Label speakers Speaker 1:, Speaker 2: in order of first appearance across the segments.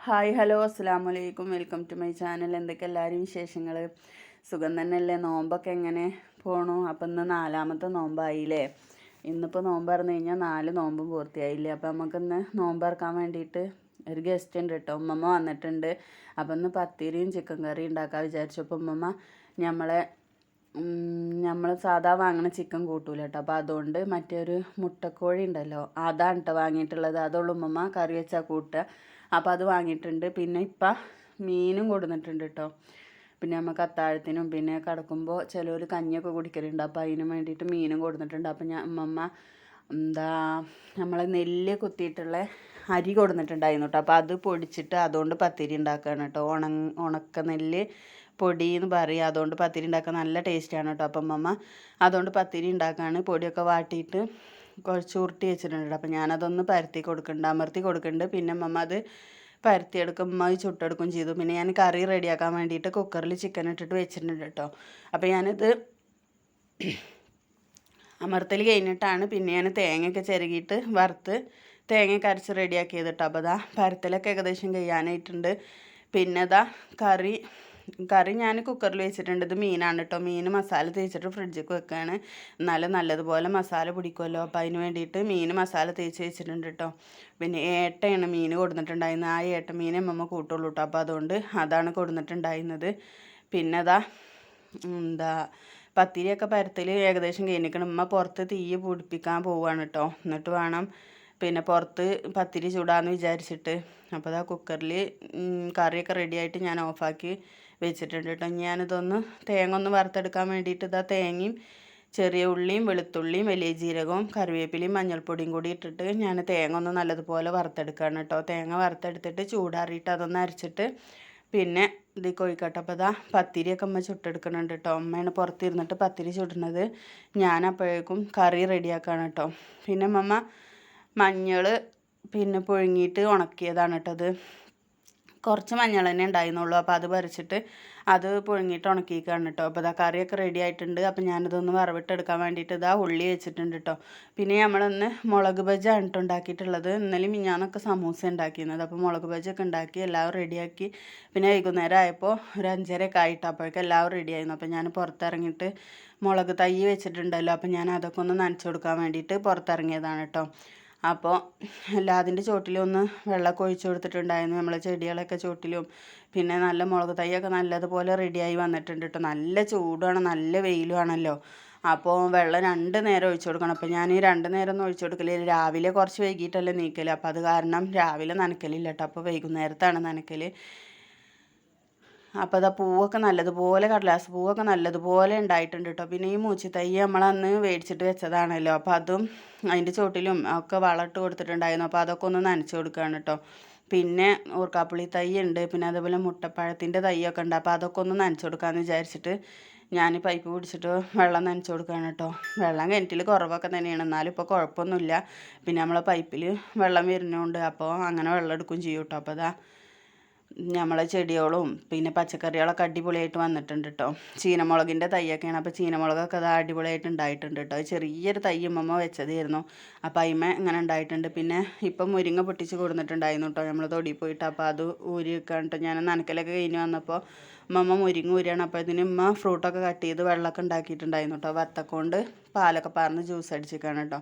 Speaker 1: Hi hello അസ്സലാമു അലൈക്കും. Welcome to my channel. എന്തൊക്കെ എല്ലാവരും വിശേഷങ്ങൾ? സുഖം തന്നെയല്ലേ? നോമ്പൊക്കെ എങ്ങനെ പോണു? അപ്പം ഇന്ന് 4ാമത്തെ നോമ്പായില്ലേ? ഇന്നിപ്പോൾ നോമ്പ് തുറന്നു കഴിഞ്ഞാൽ 4 നോമ്പും പൂർത്തിയായില്ലേ? അപ്പം നമുക്കിന്ന് നോമ്പ് തുറക്കാൻ വേണ്ടിയിട്ട് ഒരു ഗസ്റ്റ് ഉണ്ട് കേട്ടോ. ഉമ്മമ്മ വന്നിട്ടുണ്ട്. അപ്പം ഇന്ന് പത്തിരിയും ചിക്കൻ കറിയും ഉണ്ടാക്കാൻ വിചാരിച്ചപ്പോൾ ഉമ്മമ്മ നമ്മൾ സാധാ വാങ്ങണ ചിക്കൻ കൂട്ടൂല കേട്ടോ. അപ്പോൾ അതുകൊണ്ട് മറ്റൊരു മുട്ടക്കോഴി ഉണ്ടല്ലോ, അതാണ് കേട്ടോ വാങ്ങിയിട്ടുള്ളത്. അതുള്ള ഉമ്മമ്മ കറി വെച്ചാൽ കൂട്ടുക. അപ്പോൾ അത് വാങ്ങിയിട്ടുണ്ട്. പിന്നെ ഇപ്പം മീനും കൊടുന്നിട്ടുണ്ട് കേട്ടോ. പിന്നെ നമുക്ക് അത്താഴത്തിനും പിന്നെ കിടക്കുമ്പോൾ ചിലർ കഞ്ഞിയൊക്കെ കുടിക്കലുണ്ട്. അപ്പോൾ അതിന് വേണ്ടിയിട്ട് മീനും കൊടുത്തിട്ടുണ്ട്. അപ്പോൾ ഉമ്മമ്മ നമ്മളെ നെല്ല് കുത്തിയിട്ടുള്ള അരി കൊടുന്നിട്ടുണ്ടായിരുന്നു കേട്ടോ. അപ്പോൾ അത് പൊടിച്ചിട്ട് അതുകൊണ്ട് പത്തിരി ഉണ്ടാക്കുകയാണ് കേട്ടോ. ഉണക്ക നെല്ല് പൊടി എന്ന് പറയുക. അതുകൊണ്ട് പത്തിരി ഉണ്ടാക്കാൻ നല്ല ടേസ്റ്റാണ് കേട്ടോ. അപ്പം അമ്മ അതുകൊണ്ട് പത്തിരി ഉണ്ടാക്കുകയാണ്. പൊടിയൊക്കെ വാട്ടിയിട്ട് കുറച്ച് ഉരുട്ടി വെച്ചിട്ടുണ്ട്. അപ്പം ഞാനതൊന്ന് പരത്തി കൊടുക്കുന്നുണ്ട്, അമർത്തി കൊടുക്കുന്നുണ്ട്. പിന്നെ അമ്മ അത് പരത്തിയെടുക്കും, അമ്മ ചുട്ടെടുക്കും ചെയ്തു. പിന്നെ ഞാൻ കറി റെഡിയാക്കാൻ വേണ്ടിയിട്ട് കുക്കറിൽ ചിക്കൻ ഇട്ടിട്ട് വെച്ചിട്ടുണ്ട് കേട്ടോ. അപ്പോൾ ഞാനിത് അമർത്തൽ കഴിഞ്ഞിട്ടാണ് പിന്നെ ഞാൻ തേങ്ങയൊക്കെ ചിരകിയിട്ട് വറുത്ത് തേങ്ങയൊക്കെ അരച്ച് റെഡിയാക്കിയത് കേട്ടോ. അപ്പോൾ പരത്തലൊക്കെ ഏകദേശം കഴിയാനായിട്ടുണ്ട്. പിന്നെ കറി ഞാൻ കുക്കറിൽ വെച്ചിട്ടുണ്ട്. ഇത് മീനാണ് കേട്ടോ. മീൻ മസാല തേച്ചിട്ട് ഫ്രിഡ്ജിൽ വെക്കുകയാണ്. എന്നാലും നല്ലതുപോലെ മസാല പിടിക്കുമല്ലോ. അപ്പോൾ അതിന് വേണ്ടിയിട്ട് മീൻ മസാല തേച്ച് വെച്ചിട്ടുണ്ട് കേട്ടോ. പിന്നെ ഏട്ടയാണ് മീൻ കൊടുത്തിട്ടുണ്ടായിരുന്നത്. ആ ഏട്ട മീൻ അമ്മമ്മ കൂട്ടുള്ളൂ കേട്ടോ. അപ്പോൾ അതുകൊണ്ട് അതാണ് കൊടുത്തിട്ടുണ്ടായിരുന്നത്. പിന്നെ പത്തിരിയൊക്കെ പരത്തൽ ഏകദേശം കഴിഞ്ഞിരിക്കണം. ഉമ്മ പുറത്ത് തീ പിടിപ്പിക്കാൻ പോവുകയാണ് കേട്ടോ. എന്നിട്ട് വേണം പിന്നെ പുറത്ത് പത്തിരി ചൂടാന്ന് വിചാരിച്ചിട്ട്. അപ്പോൾ കുക്കറിൽ കറിയൊക്കെ റെഡിയായിട്ട് ഞാൻ ഓഫാക്കി വെച്ചിട്ടുണ്ട് കേട്ടോ. ഞാനിതൊന്ന് തേങ്ങ ഒന്ന് വറുത്തെടുക്കാൻ വേണ്ടിയിട്ട് തേങ്ങയും ചെറിയ ഉള്ളിയും വെളുത്തുള്ളിയും വലിയ ജീരകവും കറിവേപ്പിലയും മഞ്ഞൾപ്പൊടിയും കൂടി ഇട്ടിട്ട് ഞാൻ തേങ്ങ ഒന്ന് നല്ലതുപോലെ വറുത്തെടുക്കുകയാണ് കേട്ടോ. തേങ്ങ വറുത്തെടുത്തിട്ട് ചൂടാറിയിട്ട് അതൊന്ന് അരച്ചിട്ട് പിന്നെ ഇത് കോഴിക്കോട്ടെ. അപ്പോൾ പത്തിരിയൊക്കെ അമ്മ ചുട്ടെടുക്കുന്നുണ്ട് കേട്ടോ. അമ്മയാണ് പുറത്തിരുന്നിട്ട് പത്തിരി ചുടുന്നത്. ഞാൻ അപ്പോഴേക്കും കറി റെഡിയാക്കുകയാണ് കേട്ടോ. പിന്നെ അമ്മ മഞ്ഞൾ പിന്നെ പുഴുങ്ങിയിട്ട് ഉണക്കിയതാണ് കേട്ടോ. അത് കുറച്ച് മഞ്ഞൾ തന്നെ ഉണ്ടായിരുന്നുള്ളൂ. അപ്പോൾ അത് പറിച്ചിട്ട് അത് പുഴുങ്ങിയിട്ട് ഉണക്കിയിരിക്കുകയാണ് കേട്ടോ. അപ്പോൾ കറിയൊക്കെ റെഡി ആയിട്ടുണ്ട്. അപ്പോൾ ഞാനിതൊന്ന് വറവിട്ടെടുക്കാൻ വേണ്ടിയിട്ട് ഉള്ളി വെച്ചിട്ടുണ്ട് കേട്ടോ. പിന്നെ നമ്മളൊന്ന് മുളക് ബജ്ജാണ് കേട്ടോ ഉണ്ടാക്കിയിട്ടുള്ളത്. ഇന്നലെ മിഞ്ഞാന്നൊക്കെ സമൂസ ഉണ്ടാക്കിയിരുന്നത്. അപ്പോൾ മുളക് ബജ്ജൊക്കെ ഉണ്ടാക്കി എല്ലാവരും റെഡിയാക്കി. പിന്നെ വൈകുന്നേരം ആയപ്പോൾ ഒരു 5:30 ആയിട്ട് അപ്പോഴേക്കും എല്ലാവരും റെഡി ആയിരുന്നു. അപ്പോൾ ഞാൻ പുറത്തിറങ്ങിയിട്ട് മുളക് തൈ വെച്ചിട്ടുണ്ടല്ലോ, അപ്പോൾ ഞാൻ അതൊക്കെ ഒന്ന് നനച്ചു കൊടുക്കാൻ വേണ്ടിയിട്ട് പുറത്തിറങ്ങിയതാണ് കേട്ടോ. അപ്പോൾ എല്ലാതിൻ്റെ ചോട്ടിലും ഒന്ന് വെള്ളമൊക്കെ ഒഴിച്ചു കൊടുത്തിട്ടുണ്ടായിരുന്നു. നമ്മളെ ചെടികളൊക്കെ ചോട്ടിലും. പിന്നെ നല്ല മുളക് തൈയൊക്കെ നല്ലതുപോലെ റെഡിയായി വന്നിട്ടുണ്ട് കേട്ടോ. നല്ല ചൂടാണ്, നല്ല വെയിലുമാണല്ലോ. അപ്പോൾ വെള്ളം 2 നേരം ഒഴിച്ചു കൊടുക്കണം. അപ്പോൾ ഞാൻ ഈ 2 നേരം ഒന്നും ഒഴിച്ചു കൊടുക്കലില്ല. രാവിലെ കുറച്ച് വൈകിട്ടല്ലേ നീക്കൽ. അപ്പോൾ അത് കാരണം രാവിലെ നനയ്ക്കലില്ല കേട്ടോ. അപ്പോൾ വൈകുന്നേരത്താണ് നനയ്ക്കൽ. അപ്പോൾ പൂവൊക്കെ നല്ലതുപോലെ കടലാസ് പൂവൊക്കെ നല്ലതുപോലെ ഉണ്ടായിട്ടുണ്ട് കേട്ടോ. പിന്നെ ഈ മൂച്ചിത്തൈ നമ്മളന്ന് മേടിച്ചിട്ട് വെച്ചതാണല്ലോ. അപ്പോൾ അതും അതിൻ്റെ ചോട്ടിലും ഒക്കെ വളമിട്ട് കൊടുത്തിട്ടുണ്ടായിരുന്നു. അപ്പോൾ അതൊക്കെ ഒന്ന് നനച്ച് കൊടുക്കുകയാണ് കേട്ടോ. പിന്നെ ഊർക്കാപ്പുളി തൈ ഉണ്ട്. പിന്നെ അതേപോലെ മുട്ടപ്പഴത്തിൻ്റെ തൈയൊക്കെ ഉണ്ട്. അപ്പോൾ അതൊക്കെ ഒന്ന് നനച്ച് കൊടുക്കാമെന്ന് വിചാരിച്ചിട്ട് ഞാൻ പൈപ്പ് പിടിച്ചിട്ട് വെള്ളം നനച്ച് കൊടുക്കുകയാണ് കേട്ടോ. വെള്ളം കിണറ്റിൽ കുറവൊക്കെ തന്നെയാണ്, എന്നാലും ഇപ്പോൾ കുഴപ്പമൊന്നുമില്ല. പിന്നെ നമ്മളെ പൈപ്പിൽ വെള്ളം വരുന്നതുകൊണ്ട് അപ്പോൾ അങ്ങനെ വെള്ളം എടുക്കുകയും ചെയ്യും കേട്ടോ. അപ്പോൾ നമ്മളെ ചെടികളും പിന്നെ പച്ചക്കറികളൊക്കെ അടിപൊളിയായിട്ട് വന്നിട്ടുണ്ട് കേട്ടോ. ചീനമുളകിൻ്റെ തൈയൊക്കെയാണ്. അപ്പോൾ ചീനമുളകൊക്കെ അടിപൊളിയായിട്ട് ഉണ്ടായിട്ടുണ്ട് കേട്ടോ. ചെറിയൊരു തൈ അമ്മമ്മ വെച്ചതായിരുന്നു. അപ്പോൾ അതിമ ഇങ്ങനെ ഉണ്ടായിട്ടുണ്ട്. പിന്നെ ഇപ്പം മുരിങ്ങ പൊട്ടിച്ച് കൊടുത്തിട്ടുണ്ടായിരുന്നു കേട്ടോ നമ്മൾ തൊടിയിൽ പോയിട്ട്. അപ്പോൾ അത് ഊരി വെക്കാൻ കേട്ടോ. ഞാൻ നനക്കലൊക്കെ കഴിഞ്ഞ് വന്നപ്പോൾ അമ്മമ്മ മുരിങ്ങ ഊരിയാണ്. അപ്പോൾ ഇതിന് ഉമ്മ ഫ്രൂട്ടൊക്കെ കട്ട് ചെയ്ത് വെള്ളമൊക്കെ ഉണ്ടാക്കിയിട്ടുണ്ടായിരുന്നു കേട്ടോ. വത്തക്കൊണ്ട് പാലൊക്കെ പറഞ്ഞ് ജ്യൂസ് അടിച്ചിരിക്കുകയാണ് കേട്ടോ.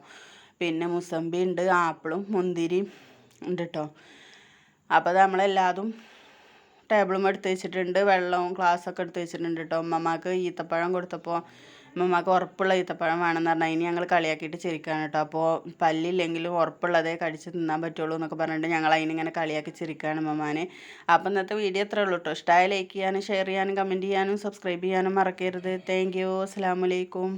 Speaker 1: പിന്നെ മുസമ്പി ഉണ്ട്, ആപ്പിളും മുന്തിരിയും ഉണ്ട് കേട്ടോ. അപ്പോൾ നമ്മളെല്ലാതും ടേബിളും എടുത്ത് വെച്ചിട്ടുണ്ട്. വെള്ളവും ഗ്ലാസ്സൊക്കെ എടുത്ത് വെച്ചിട്ടുണ്ട് കേട്ടോ. അമ്മമ്മക്ക് ഈത്തപ്പഴം കൊടുത്തപ്പോൾ അമ്മമ്മക്ക് ഉറപ്പുള്ള ഈത്തപ്പഴം വേണമെന്ന് പറഞ്ഞാൽ അതിന് ഞങ്ങൾ കളിയാക്കിയിട്ട് ചിരിക്കുകയാണ് കേട്ടോ. അപ്പോൾ പല്ലില്ലെങ്കിലും ഉറപ്പുള്ളതേ കടിച്ച് തിന്നാൻ പറ്റുള്ളൂ എന്നൊക്കെ പറഞ്ഞിട്ട് ഞങ്ങൾ അതിനിങ്ങനെ കളിയാക്കി ചിരിക്കുകയാണ് അമ്മമാനെ. അപ്പോൾ ഇന്നത്തെ വീഡിയോ ഇത്രയേ ഉള്ളൂ കേട്ടോ. ഇഷ്ടമായ ലൈക്ക് ചെയ്യാനും ഷെയർ ചെയ്യാനും കമൻറ്റ് ചെയ്യാനും സബ്സ്ക്രൈബ് ചെയ്യാനും മറക്കരുത്. Thank you. അസ്സലാമു അലൈക്കും.